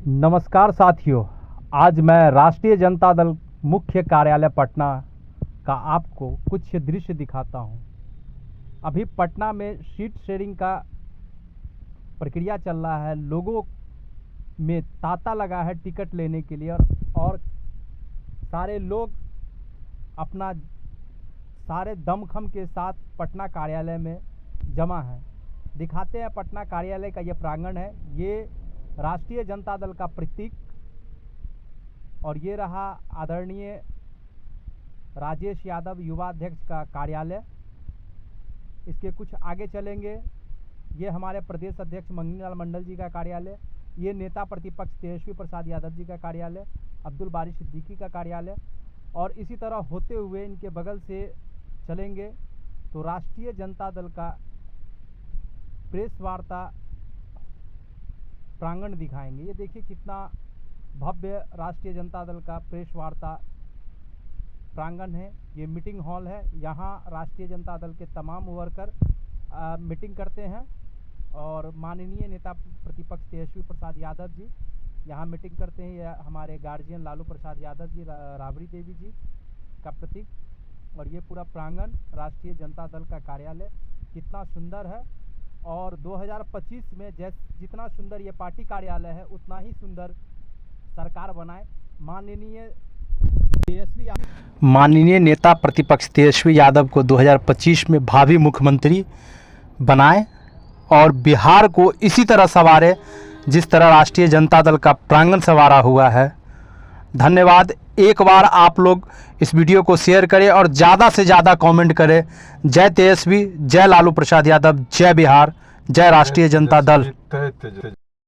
नमस्कार साथियों, आज मैं राष्ट्रीय जनता दल मुख्य कार्यालय पटना का आपको कुछ दृश्य दिखाता हूं। अभी पटना में सीट शेयरिंग का प्रक्रिया चल रहा है। लोगों में तांता लगा है टिकट लेने के लिए और सारे लोग अपना सारे दमखम के साथ पटना कार्यालय में जमा है। दिखाते हैं पटना कार्यालय का ये प्रांगण है। ये राष्ट्रीय जनता दल का प्रतीक और ये रहा आदरणीय राजेश यादव युवा अध्यक्ष का कार्यालय। इसके कुछ आगे चलेंगे, ये हमारे प्रदेश अध्यक्ष मंगनीलाल मंडल जी का कार्यालय, ये नेता प्रतिपक्ष तेजस्वी प्रसाद यादव जी का कार्यालय, अब्दुल बारी सिद्दीकी का कार्यालय, और इसी तरह होते हुए इनके बगल से चलेंगे तो राष्ट्रीय जनता दल का प्रेस वार्ता प्रांगण दिखाएंगे। ये देखिए कितना भव्य राष्ट्रीय जनता दल का प्रेस वार्ता प्रांगण है। ये मीटिंग हॉल है। यहाँ राष्ट्रीय जनता दल के तमाम वर्कर मीटिंग करते हैं और माननीय नेता प्रतिपक्ष तेजस्वी प्रसाद यादव जी यहाँ मीटिंग करते हैं। यह हमारे गार्जियन लालू प्रसाद यादव जी, राबड़ी देवी जी का प्रतीक। और ये पूरा प्रांगण राष्ट्रीय जनता दल का कार्यालय कितना सुंदर है। और 2025 में जितना सुंदर ये पार्टी कार्यालय है उतना ही सुंदर सरकार बनाए। माननीय नेता प्रतिपक्ष तेजस्वी यादव को 2025 में भावी मुख्यमंत्री बनाए और बिहार को इसी तरह संवारे जिस तरह राष्ट्रीय जनता दल का प्रांगण संवारा हुआ है। धन्यवाद। एक बार आप लोग इस वीडियो को शेयर करें और ज़्यादा से ज़्यादा कमेंट करें। जय तेजस्वी, जय लालू प्रसाद यादव, जय बिहार, जय राष्ट्रीय जनता दल।